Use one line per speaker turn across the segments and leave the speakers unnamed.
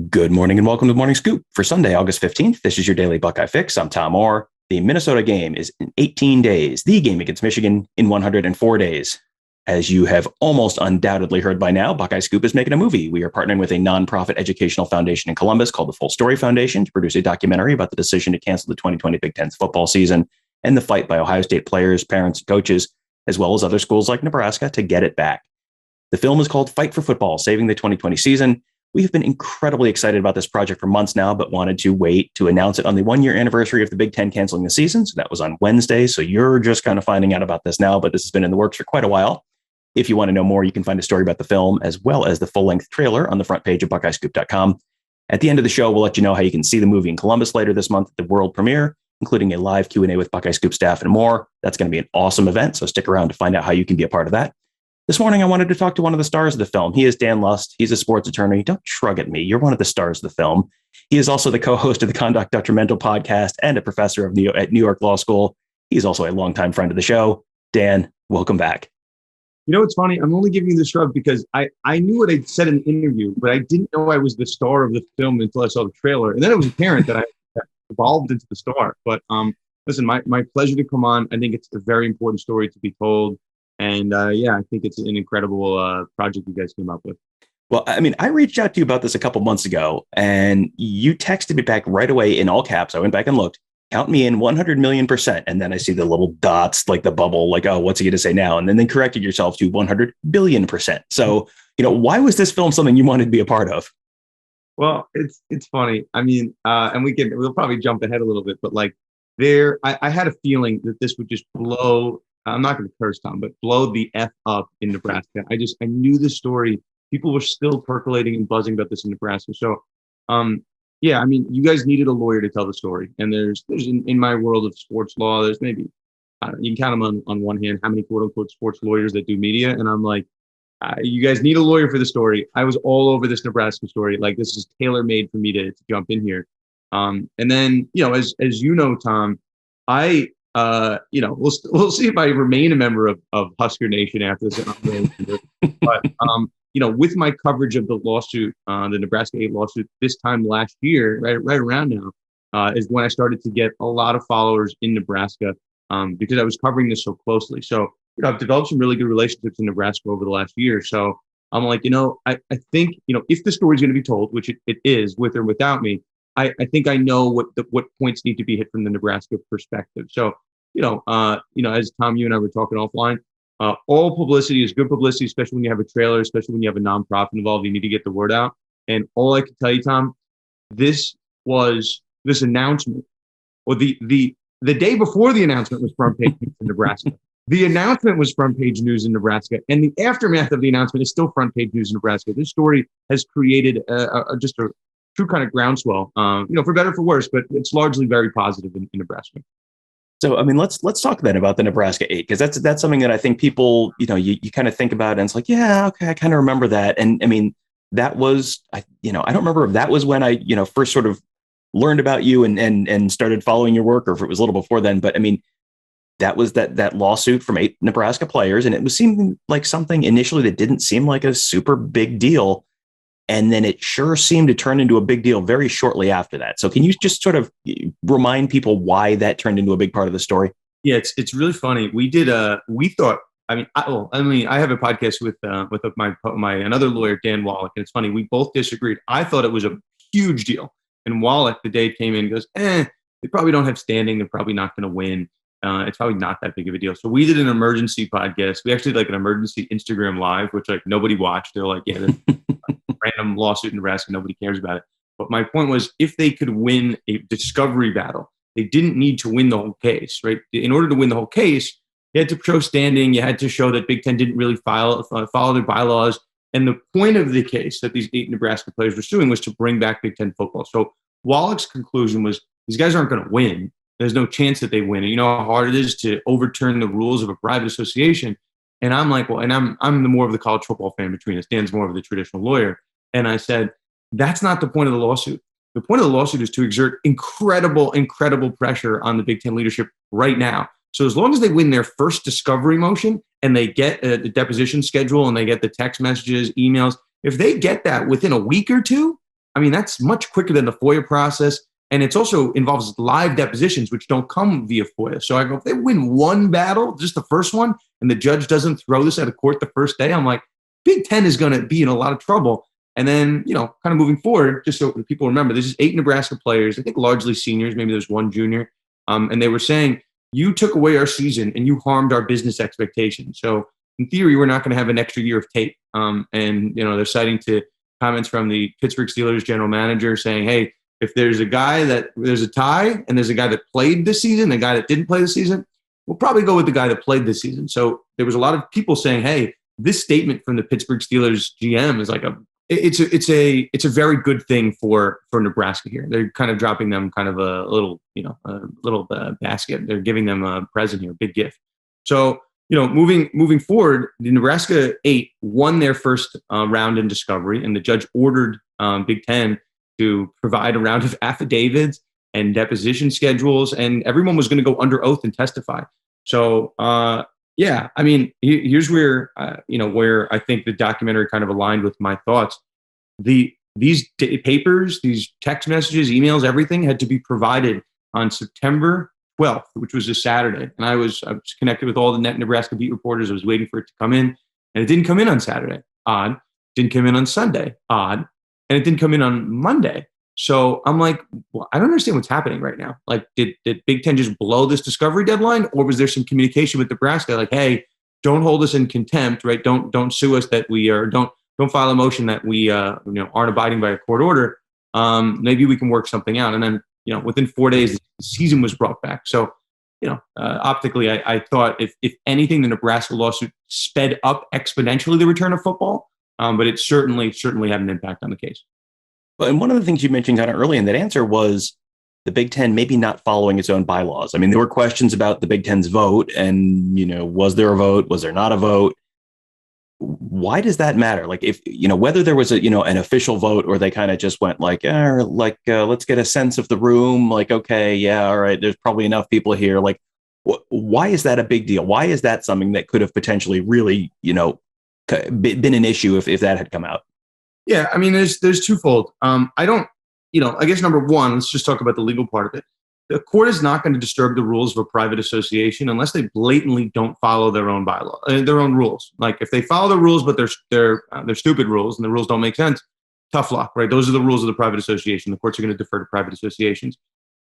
Good morning and welcome to the Morning Scoop for Sunday, August 15th. This is your daily Buckeye fix. I'm Tom Orr. The Minnesota game is in 18 days, the game against Michigan in 104 days. As you have almost undoubtedly heard by now, Buckeye Scoop is making a movie. We are partnering with a nonprofit educational foundation in Columbus called the Full Story Foundation to produce a documentary about the decision to cancel the 2020 Big Ten football season and the fight by Ohio State players, parents, and coaches, as well as other schools like Nebraska to get it back. The film is called Fight for Football, Saving the 2020 Season. We have been incredibly excited about this project for months now, but wanted to wait to announce it on the 1-year anniversary of the Big Ten canceling the season. So that was on Wednesday. So you're just kind of finding out about this now, but this has been in the works for quite a while. If you want to know more, you can find a story about the film as well as the full-length trailer on the front page of BuckeyeScoop.com. At the end of the show, we'll let you know how you can see the movie in Columbus later this month at the world premiere, including a live Q&A with Buckeye Scoop staff and more. That's going to be an awesome event, so stick around to find out how you can be a part of that. This morning, I wanted to talk to one of the stars of the film. He is Dan Lust. He's a sports attorney. Don't shrug at me. You're one of the stars of the film. He is also the co-host of the Conduct Detrimental podcast and a professor at New York Law School. He's also a longtime friend of the show. Dan, welcome back.
You know what's funny? I'm only giving you the shrug because I knew what I'd said in the interview, but I didn't know I was the star of the film until I saw the trailer. And then it was apparent that I evolved into the star. But listen, my pleasure to come on. I think it's a very important story to be told. And I think it's an incredible project you guys came up with.
Well, I mean, I reached out to you about this a couple months ago, and you texted me back right away in all caps. I went back and looked. Count me in 100 million %. And then I see the little dots, like the bubble, like, oh, what's he going to say now? And then corrected yourself to 100 billion %. So, why was this film something you wanted to be a part of?
Well, it's funny. I mean, and we'll probably jump ahead a little bit, but I had a feeling that this would just blow. I'm not going to curse, Tom, but blow the F up in Nebraska. I knew the story. People were still percolating and buzzing about this in Nebraska. So, I mean, you guys needed a lawyer to tell the story. And there's in my world of sports law, there's maybe, you can count them on one hand, how many quote unquote sports lawyers that do media. And I'm like, you guys need a lawyer for the story. I was all over this Nebraska story. Like, this is tailor made for me to jump in here. And then, as you know, Tom, we'll see if I remain a member of Husker Nation after this. But, with my coverage of the lawsuit, the Nebraska 8 lawsuit this time last year, right around now, is when I started to get a lot of followers in Nebraska because I was covering this so closely. So, I've developed some really good relationships in Nebraska over the last year. So I'm like, I think, if the story is going to be told, which it is with or without me, I think I know what points need to be hit from the Nebraska perspective. So, as Tom, you and I were talking offline, all publicity is good publicity, especially when you have a trailer, especially when you have a nonprofit involved. You need to get the word out. And all I can tell you, Tom, this announcement, or the day before the announcement was front page news in Nebraska. The announcement was front page news in Nebraska, and the aftermath of the announcement is still front page news in Nebraska. This story has created just a true kind of groundswell, for better or for worse, but it's largely very positive in Nebraska.
So, I mean, let's talk then about the Nebraska 8, because that's something that I think people, you kind of think about, and it's like, yeah, okay, I kind of remember that. And I mean, that was, I don't remember if that was when I, first sort of learned about you and started following your work, or if it was a little before then. But I mean, that was that lawsuit from 8 Nebraska players, and it was seeming like something initially that didn't seem like a super big deal. And then it sure seemed to turn into a big deal very shortly after that. So can you just sort of remind people why that turned into a big part of the story?
Yeah, it's really funny. We thought, I have a podcast with my another lawyer, Dan Wallach, and it's funny, we both disagreed. I thought it was a huge deal. And Wallach, the day it came in, goes, they probably don't have standing. They're probably not going to win. It's probably not that big of a deal. So we did an emergency podcast. We actually did an emergency Instagram live, which nobody watched. They're like, yeah, random lawsuit in Nebraska. Nobody cares about it. But my point was, if they could win a discovery battle, they didn't need to win the whole case, right? In order to win the whole case, you had to show standing. You had to show that Big Ten didn't really follow their bylaws. And the point of the case that these 8 Nebraska players were suing was to bring back Big Ten football. So Wallach's conclusion was, these guys aren't going to win. There's no chance that they win. And you know how hard it is to overturn the rules of a private association. And I'm like, well, and I'm the more of the college football fan between us. Dan's more of the traditional lawyer. And I said, that's not the point of the lawsuit. The point of the lawsuit is to exert incredible pressure on the Big Ten leadership right now. So as long as they win their first discovery motion and they get the deposition schedule and they get the text messages, emails, if they get that within a week or two, I mean, that's much quicker than the FOIA process. And it's also involves live depositions, which don't come via FOIA. So I go, if they win one battle, just the first one, and the judge doesn't throw this out of court the first day, I'm like, Big Ten is going to be in a lot of trouble. And then, kind of moving forward, just so people remember, this is 8 Nebraska players, I think largely seniors, maybe there's one junior. And they were saying, you took away our season and you harmed our business expectations. So in theory, we're not going to have an extra year of tape. And they're citing to comments from the Pittsburgh Steelers general manager saying, hey, if there's a tie and there's a guy that played this season, a guy that didn't play this season, we'll probably go with the guy that played this season. So there was a lot of people saying, hey, this statement from the Pittsburgh Steelers GM is like it's a very good thing for Nebraska here. They're kind of dropping them kind of a little basket. They're giving them a present here, a big gift. So, moving forward, the Nebraska 8 won their first round in discovery, and the judge ordered Big Ten to provide a round of affidavits and deposition schedules, and everyone was going to go under oath and testify. So, here's where where I think the documentary kind of aligned with my thoughts. These papers, these text messages, emails, everything had to be provided on September 12th, which was a Saturday. And I was connected with all the Net Nebraska beat reporters. I was waiting for it to come in, and it didn't come in on Saturday. Odd. Didn't come in on Sunday. Odd. And it didn't come in on Monday. So I'm like, well, I don't understand what's happening right now. Like, did Big Ten just blow this discovery deadline, or was there some communication with Nebraska? Like, hey, don't hold us in contempt, right? Don't sue us that we are don't file a motion that we aren't abiding by a court order. Maybe we can work something out. And then within 4 days, the season was brought back. So optically, I thought if anything, the Nebraska lawsuit sped up exponentially the return of football. But it certainly had an impact on the case.
Well, and one of the things you mentioned kind of early in that answer was the Big Ten maybe not following its own bylaws. I mean, there were questions about the Big Ten's vote and, was there a vote? Was there not a vote? Why does that matter? Like, if, whether there was an official vote, or they kind of just went like, let's get a sense of the room. Like, okay, yeah, all right, there's probably enough people here. Like, why is that a big deal? Why is that something that could have potentially really, been an issue if that had come out?
Yeah, I mean, there's twofold. I guess number one, let's just talk about the legal part of it. The court is not going to disturb the rules of a private association unless they blatantly don't follow their own bylaw, their own rules. Like, if they follow the rules, but they're stupid rules and the rules don't make sense, tough luck, right? Those are the rules of the private association. The courts are going to defer to private associations.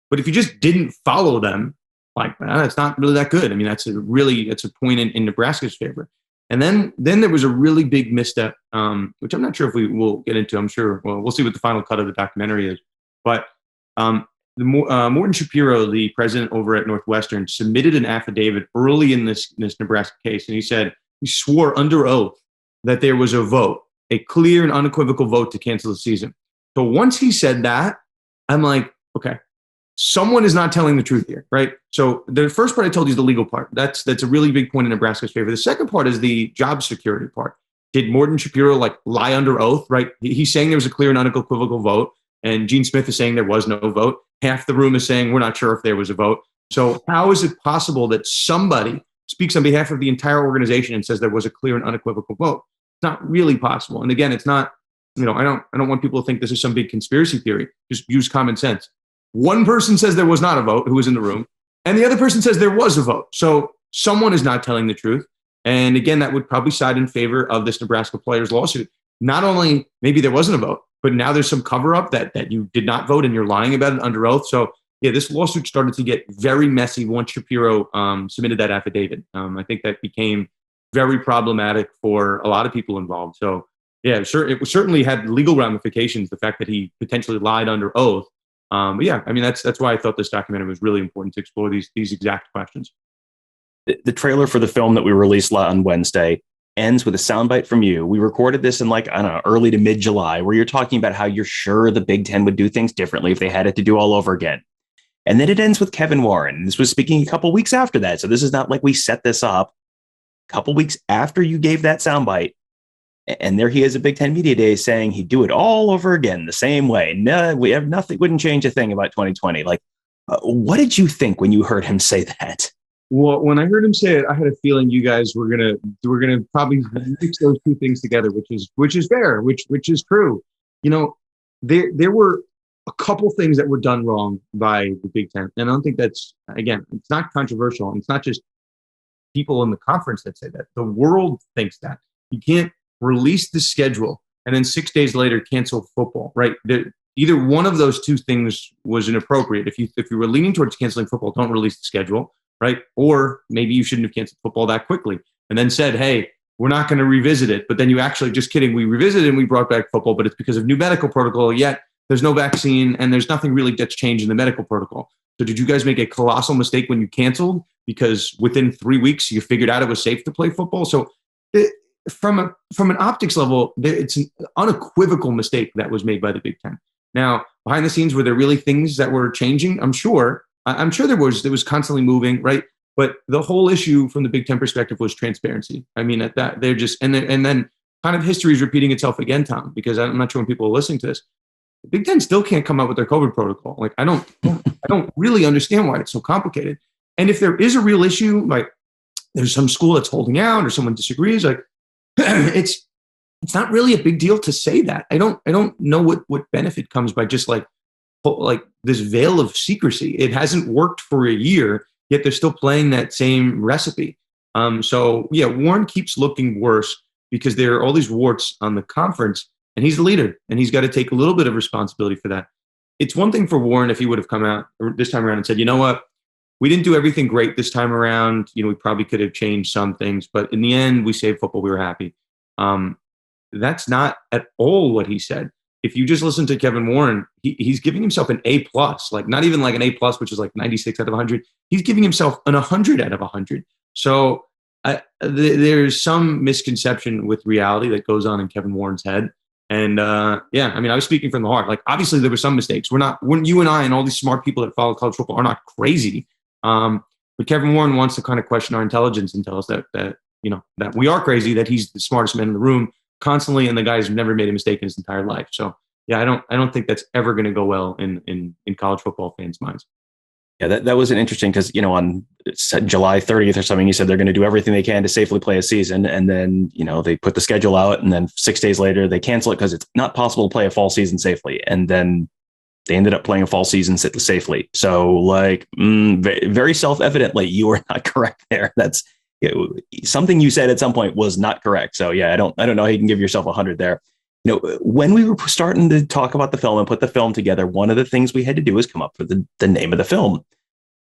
But if you just didn't follow them, like, that's not really that good. I mean, that's a point in Nebraska's favor. And then there was a really big misstep, which I'm not sure if we will get into. I'm sure we'll see what the final cut of the documentary is. But Morton Shapiro, the president over at Northwestern, submitted an affidavit early in this Nebraska case, and he swore under oath that there was a vote, a clear and unequivocal vote to cancel the season. So once he said that, I'm like, okay, someone is not telling the truth here, right? So the first part I told you is the legal part. That's a really big point in Nebraska's favor. The second part is the job security part. Did Morton Shapiro lie under oath, right? He's saying there was a clear and unequivocal vote, and Gene Smith is saying there was no vote. Half the room is saying we're not sure if there was a vote. So how is it possible that somebody speaks on behalf of the entire organization and says there was a clear and unequivocal vote? It's not really possible. And again, it's not, I don't want people to think this is some big conspiracy theory. Just use common sense. One person says there was not a vote, who was in the room, and the other person says there was a vote. So someone is not telling the truth. And again, that would probably side in favor of this Nebraska players lawsuit. Not only maybe there wasn't a vote, but now there's some cover up that you did not vote and you're lying about it under oath. So yeah, this lawsuit started to get very messy once Shapiro submitted that affidavit. I think that became very problematic for a lot of people involved. So yeah, it certainly had legal ramifications, the fact that he potentially lied under oath. But yeah, I mean, that's why I thought this documentary was really important to explore these exact questions.
The trailer for the film that we released on Wednesday ends with a soundbite from you. We recorded this in early to mid-July, where you're talking about how you're sure the Big Ten would do things differently if they had it to do all over again. And then it ends with Kevin Warren. This was speaking a couple weeks after that. So this is not like we set this up. A couple weeks after you gave that soundbite, and there he is at Big Ten Media Days saying he'd do it all over again the same way. No, we have nothing, wouldn't change a thing about 2020. What did you think when you heard him say that?
Well, when I heard him say it, I had a feeling you guys were gonna probably mix those two things together, which is fair, which is true. there were a couple things that were done wrong by the Big Ten. And I don't think that's, again, it's not controversial. And it's not just people in the conference that say that. The world thinks that. You can't release the schedule and then 6 days later cancel football, right? Either one of those two things was inappropriate. If you were leaning towards canceling football, don't release the schedule, right? Or maybe you shouldn't have canceled football that quickly and then said, hey, we're not going to revisit it. But then you actually, just kidding, we revisited and we brought back football, but it's because of new medical protocol, yet there's no vaccine and there's nothing really that's changed in the medical protocol. So did you guys make a colossal mistake when you canceled because within 3 weeks you figured out it was safe to play football? So from an optics level, it's an unequivocal mistake that was made by the Big Ten. Now, behind the scenes, were there really things that were changing? I'm sure there was constantly moving, right? But the whole issue from the Big Ten perspective was transparency. I mean, at that they're just and then kind of history is repeating itself again, Tom, because I'm not sure when people are listening to this. The Big Ten still can't come up with their COVID protocol. Like, I don't really understand why it's so complicated. And if there is a real issue, like there's some school that's holding out or someone disagrees, like it's not really a big deal to say that. I don't know what benefit comes by just like this veil of secrecy. It hasn't worked for a year, yet they're still playing that same recipe. So yeah, Warren keeps looking worse because there are all these warts on the conference. And he's the leader, and he's got to take a little bit of responsibility for that. It's one thing for Warren if he would have come out this time around and said, you know what, we didn't do everything great this time around. You know, we probably could have changed some things, but in the end, we saved football. We were happy. That's not at all what he said. If you just listen to Kevin Warren, he's giving himself an A+, like not even like an A+, which is like 96 out of 100. He's giving himself an 100 out of 100. So there's some misconception with reality that goes on in Kevin Warren's head. And yeah, I mean, I was speaking from the heart. Like, obviously, there were some mistakes. When you and I and all these smart people that follow college football are not crazy. But Kevin Warren wants to kind of question our intelligence and tell us that we are crazy, that he's the smartest man in the room constantly, and the guy's never made a mistake in his entire life. So yeah, I don't think that's ever going to go well in college football fans' minds.
Yeah, that was an interesting because, on July 30th or something, he said they're going to do everything they can to safely play a season. And then, they put the schedule out and then 6 days later they cancel it because it's not possible to play a fall season safely. And then they ended up playing a fall season safely. So very self-evidently, you were not correct there. That's something you said at some point was not correct. So yeah, I don't know how you can give yourself 100 there. When we were starting to talk about the film and put the film together, one of the things we had to do was come up with the name of the film.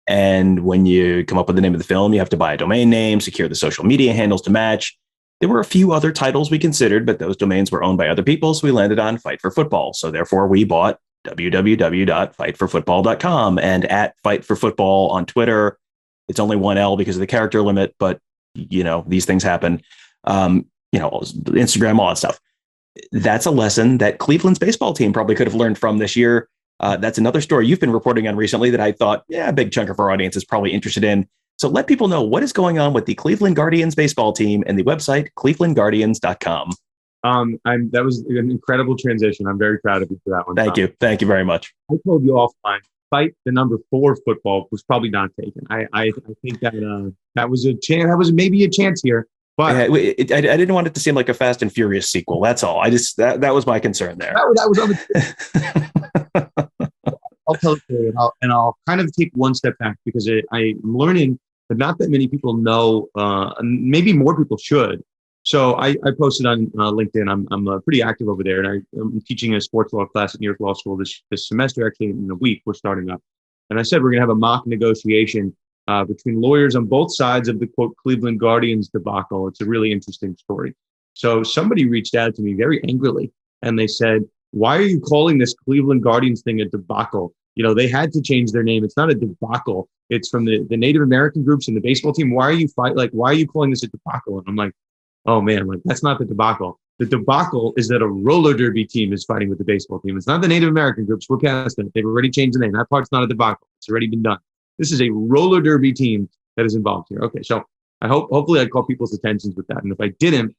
And when you come up with the name of the film, you have to buy a domain name, secure the social media handles to match. There were a few other titles we considered, but those domains were owned by other people. So we landed on Fight for Football. So therefore we bought www.fightforfootball.com and at Fight for Football on Twitter. It's only one L because of the character limit, but these things happen. Instagram, all that stuff. That's a lesson that Cleveland's baseball team probably could have learned from this year. That's another story you've been reporting on recently that I thought, a big chunk of our audience is probably interested in. So let people know what is going on with the Cleveland Guardians baseball team and the website clevelandguardians.com.
That was an incredible transition. I'm very proud of you for that one.
Thank you. Thank you very much.
I told you offline, Fight the number 4 football was probably not taken. I think that was a chance. That was maybe a chance here. But
I didn't want it to seem like a Fast and Furious sequel. That's all. That was my concern there.
I'll tell it to you, and I'll kind of take one step back because I'm learning that not that many people know, maybe more people should. So I posted on LinkedIn. I'm pretty active over there, and I'm teaching a sports law class at New York Law School this semester. Actually, in a week, we're starting up. And I said we're going to have a mock negotiation between lawyers on both sides of the, quote, Cleveland Guardians debacle. It's a really interesting story. So somebody reached out to me very angrily, and they said, why are you calling this Cleveland Guardians thing a debacle? They had to change their name. It's not a debacle. It's from the Native American groups and the baseball team. Why are you calling this a debacle? And I'm like, oh man, that's not the debacle. The debacle is that a roller derby team is fighting with the baseball team. It's not the Native American groups. We're past that. They've already changed the name. That part's not a debacle. It's already been done. This is a roller derby team that is involved here. Okay, so hopefully I call people's attentions with that. And if I didn't,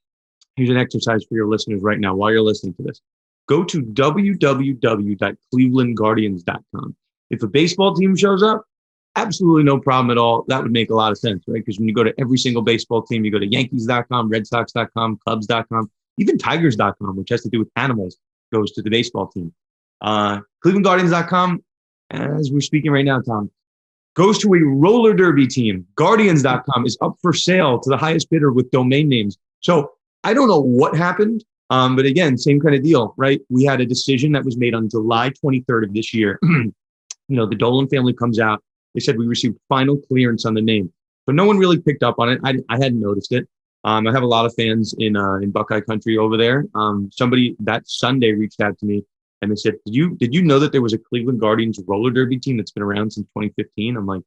here's an exercise for your listeners right now while you're listening to this. Go to www.clevelandguardians.com. If a baseball team shows up, absolutely no problem at all. That would make a lot of sense, right? Because when you go to every single baseball team, you go to Yankees.com, Red Sox.com, Cubs.com, even Tigers.com, which has to do with animals, goes to the baseball team. ClevelandGuardians.com, as we're speaking right now, Tom, goes to a roller derby team. Guardians.com is up for sale to the highest bidder with domain names. So I don't know what happened, but again, same kind of deal, right? We had a decision that was made on July 23rd of this year. The Dolan family comes out. They said we received final clearance on the name. So no one really picked up on it. I hadn't noticed it. I have a lot of fans in Buckeye country over there. Somebody that Sunday reached out to me and they said, did you know that there was a Cleveland Guardians roller derby team that's been around since 2015? I'm like,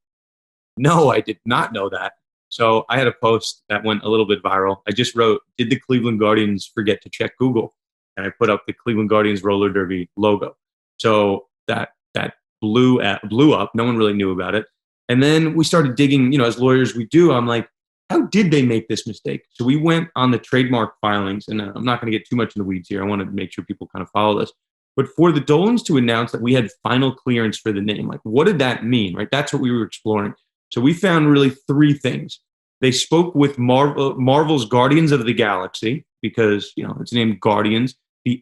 no, I did not know that. So I had a post that went a little bit viral. I just wrote, did the Cleveland Guardians forget to check Google? And I put up the Cleveland Guardians roller derby logo. So that blew up. No one really knew about it. And then we started digging, as lawyers we do. I'm like, how did they make this mistake? So we went on the trademark filings, and I'm not going to get too much in the weeds here. I want to make sure people kind of follow this. But for the Dolans to announce that we had final clearance for the name, like what did that mean, right? That's what we were exploring. So we found really three things. They spoke with Marvel's Guardians of the Galaxy because, it's named Guardians. The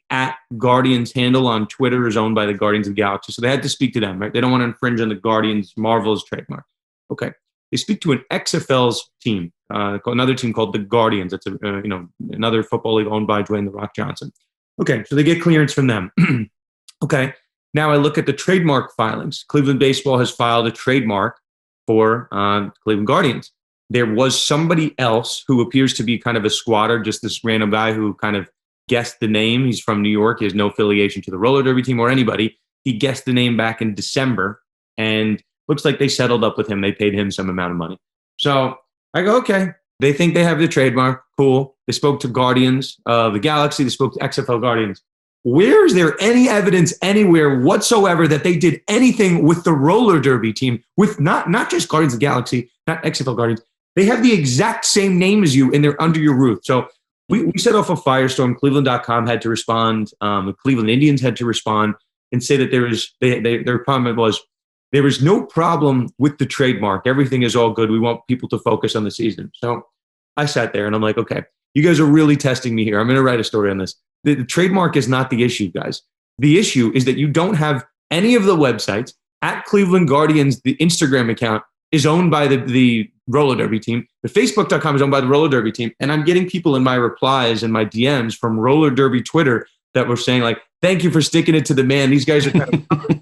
@Guardians handle on Twitter is owned by the Guardians of the Galaxy. So they had to speak to them, right? They don't want to infringe on the Guardians, Marvel's trademark. Okay. They speak to an XFL's team, another team called the Guardians. It's another football league owned by Dwayne "The Rock" Johnson. Okay. So they get clearance from them. Okay. Now I look at the trademark filings. Cleveland Baseball has filed a trademark for Cleveland Guardians. There was somebody else who appears to be kind of a squatter, just this random guy who kind of guessed the name. He's from New York. He has no affiliation to the roller derby team or anybody. He guessed the name back in December, and looks like they settled up with him. They paid him some amount of money. So I go, okay, they think they have the trademark. Cool. They spoke to Guardians of the Galaxy. They spoke to XFL Guardians. Where is there any evidence anywhere whatsoever that they did anything with the roller derby team, with not just Guardians of the Galaxy, not XFL Guardians? They have the exact same name as you, and they're under your roof. So we set off a firestorm. Cleveland.com had to respond. The Cleveland Indians had to respond and say that their comment was, there is no problem with the trademark. Everything is all good. We want people to focus on the season. So I sat there and I'm like, okay, you guys are really testing me here. I'm going to write a story on this. The trademark is not the issue, guys. The issue is that you don't have any of the websites. @Cleveland Guardians, the Instagram account, is owned by the roller derby team. The Facebook.com is owned by the roller derby team. And I'm getting people in my replies and my DMs from roller derby Twitter that were saying like, thank you for sticking it to the man. These guys are kind of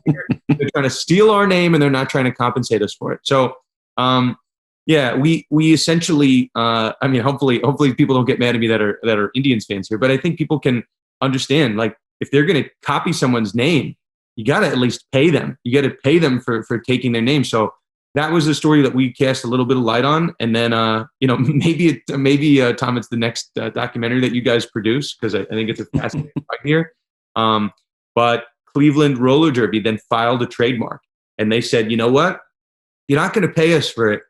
they're trying to steal our name and they're not trying to compensate us for it. So we essentially hopefully people don't get mad at me that are Indians fans here, but I think people can understand, like, if they're going to copy someone's name, you got to at least pay them. You got to pay them for taking their name. So that was a story that we cast a little bit of light on. And then, maybe Tom, it's the next documentary that you guys produce, because I think it's a fascinating right here. But Cleveland Roller Derby then filed a trademark, and they said, you know what? You're not going to pay us for it.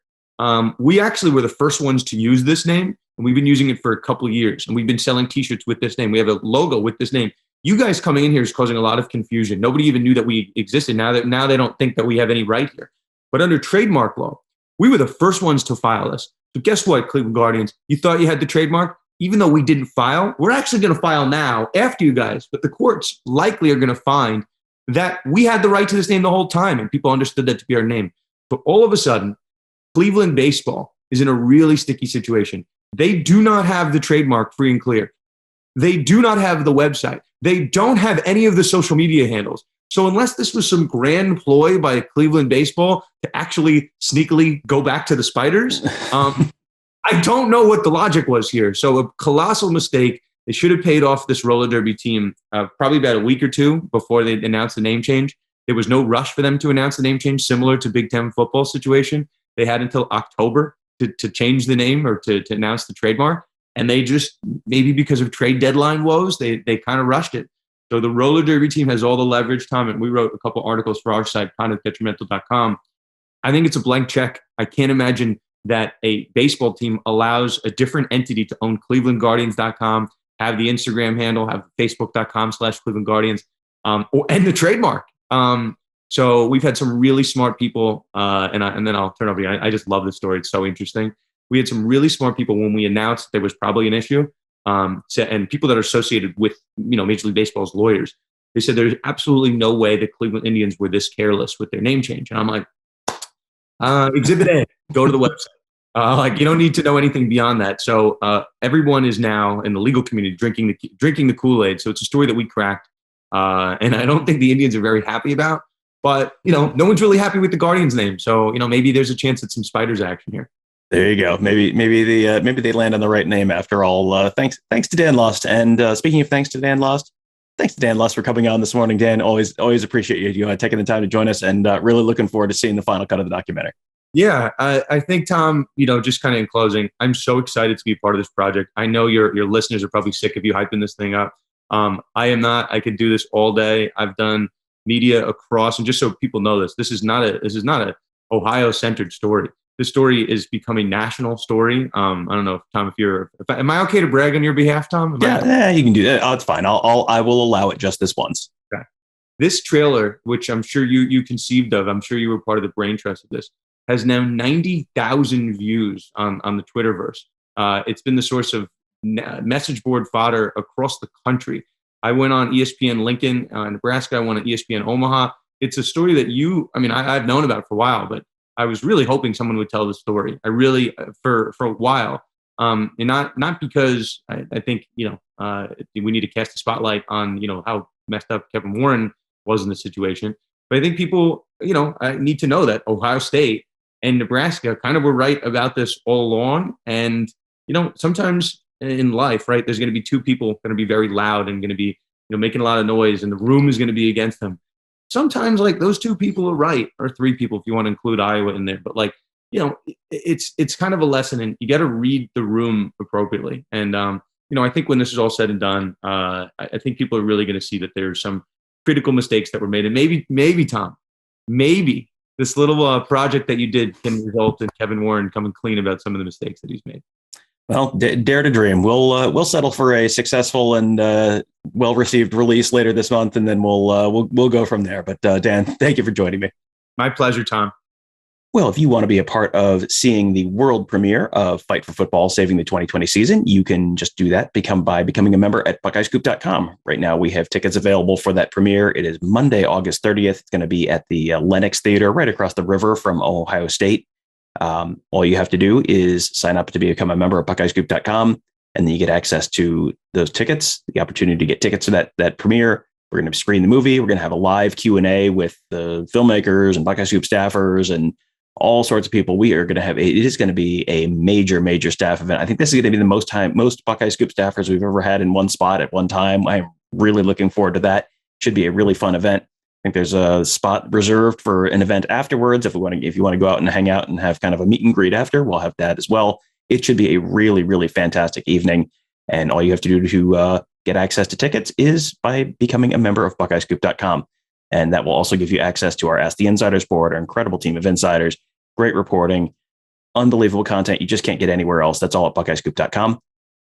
We actually were the first ones to use this name, and we've been using it for a couple of years, and we've been selling T-shirts with this name. We have a logo with this name. You guys coming in here is causing a lot of confusion. Nobody even knew that we existed. Now they don't think that we have any right here. But under trademark law, we were the first ones to file this. So guess what, Cleveland Guardians? You thought you had the trademark? Even though we didn't file, we're actually going to file now after you guys. But the courts likely are going to find that we had the right to this name the whole time, and people understood that to be our name. But all of a sudden, Cleveland baseball is in a really sticky situation. They do not have the trademark free and clear. They do not have the website. They don't have any of the social media handles. So unless this was some grand ploy by Cleveland baseball to actually sneakily go back to the Spiders, I don't know what the logic was here. So a colossal mistake. They should have paid off this roller derby team probably about a week or two before they announced the name change. There was no rush for them to announce the name change, similar to Big Ten football situation. They had until October to change the name or to announce the trademark. And they just, maybe because of trade deadline woes, they kind of rushed it. So the roller derby team has all the leverage, Tom, and we wrote a couple articles for our site, conductdetrimental.com. I think it's a blank check. I can't imagine that a baseball team allows a different entity to own clevelandguardians.com, have the Instagram handle, have facebook.com/Cleveland Guardians, and the trademark. So we've had some really smart people, and then I'll turn over to you. I just love this story. It's so interesting. We had some really smart people when we announced there was probably an issue, and people that are associated with Major League Baseball's lawyers They said there's absolutely no way the Cleveland Indians were this careless with their name change. And I'm like, Exhibit A, go to the website. You don't need to know anything beyond that. So everyone is now in the legal community drinking the Kool-Aid. So it's a story that we cracked, and I don't think the Indians are very happy about. But no one's really happy with the Guardians name. So maybe there's a chance at some Spiders action here.
There you go. Maybe they land on the right name after all. Thanks to Dan Lust. And speaking of thanks to Dan Lust. Thanks to Dan Lust for coming on this morning, Dan. Always appreciate you taking the time to join us, and really looking forward to seeing the final cut of the documentary. Yeah,
I think, Tom, just kind of in closing, I'm so excited to be part of this project. I know your listeners are probably sick of you hyping this thing up. I am not. I could do this all day. I've done media across, and just so people know this is not a Ohio-centered story. This story is becoming a national story. I don't know, Tom, am I okay to brag on your behalf, Tom?
Yeah, you can do that. Oh, it's fine. I will allow it just this once.
Okay. This trailer, which I'm sure you conceived of, I'm sure you were part of the brain trust of this, has now 90,000 views on the Twitterverse. It's been the source of message board fodder across the country. I went on ESPN Lincoln, Nebraska. I went on ESPN Omaha. It's a story that I've known about for a while, but I was really hoping someone would tell the story. I really, for a while, and not because I think we need to cast a spotlight on how messed up Kevin Warren was in the situation, but I think people need to know that Ohio State and Nebraska kind of were right about this all along. And sometimes in life, right, there's going to be two people going to be very loud and going to be making a lot of noise, and the room is going to be against them. Sometimes those two people are right, or three people if you want to include Iowa in there. But it's kind of a lesson, and you got to read the room appropriately. And I think when this is all said and done, I think people are really going to see that there's some critical mistakes that were made, and maybe Tom, maybe this little project that you did can result in Kevin Warren coming clean about some of the mistakes that he's made.
Well, dare to dream. We'll settle for a successful and well-received release later this month, and then we'll go from there. But Dan, thank you for joining me.
My pleasure, Tom.
Well, if you want to be a part of seeing the world premiere of Fight for Football, Saving the 2020 Season, you can just do that by becoming a member at BuckeyeScoop.com. Right now, we have tickets available for that premiere. It is Monday, August 30th. It's going to be at the Lenox Theater right across the river from Ohio State. All you have to do is sign up to become a member at BuckeyeScoop.com, and then you get access to those tickets, the opportunity to get tickets to that premiere. We're going to screen the movie. We're going to have a live Q&A with the filmmakers and Buckeye Scoop staffers and all sorts of people. We are going to have it is going to be a major staff event. I think this is going to be the most Buckeye Scoop staffers we've ever had in one spot at one time. I'm really looking forward to that. Should be a really fun event. I think there's a spot reserved for an event afterwards. If you want to go out and hang out and have kind of a meet and greet after, we'll have that as well. It should be a really fantastic evening. And all you have to do to get access to tickets is by becoming a member of BuckeyeScoop.com. And that will also give you access to our Ask the Insiders board, our incredible team of insiders, great reporting, unbelievable content you just can't get anywhere else. That's all at BuckeyeScoop.com.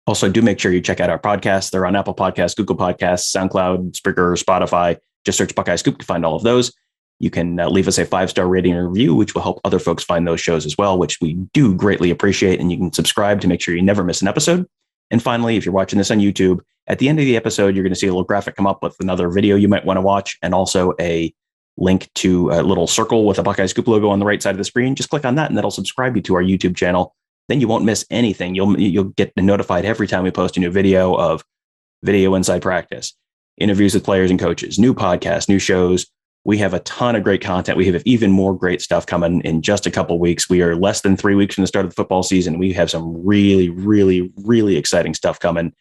Also, do make sure you check out our podcasts. They're on Apple Podcasts, Google Podcasts, SoundCloud, Spreaker, Spotify. Just search Buckeye Scoop to find all of those. You can leave us a 5-star rating and review, which will help other folks find those shows as well, which we do greatly appreciate. And you can subscribe to make sure you never miss an episode. And finally, if you're watching this on YouTube, at the end of the episode, you're going to see a little graphic come up with another video you might want to watch, and also a link to a little circle with a Buckeye Scoop logo on the right side of the screen. Just click on that, and that'll subscribe you to our YouTube channel. Then you won't miss anything. You'll get notified every time we post a new video of Video Inside Practice, interviews with players and coaches, new podcasts, new shows. We have a ton of great content. We have even more great stuff coming in just a couple of weeks. We are less than 3 weeks from the start of the football season. We have some really exciting stuff coming,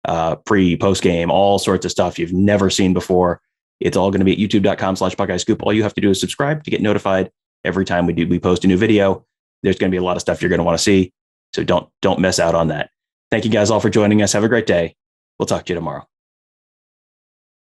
post game, all sorts of stuff you've never seen before. It's all going to be at youtube.com/Buckeye Scoop. All you have to do is subscribe to get notified every time we post a new video. There's going to be a lot of stuff you're going to want to see. So don't miss out on that. Thank you guys all for joining us. Have a great day. We'll talk to you tomorrow.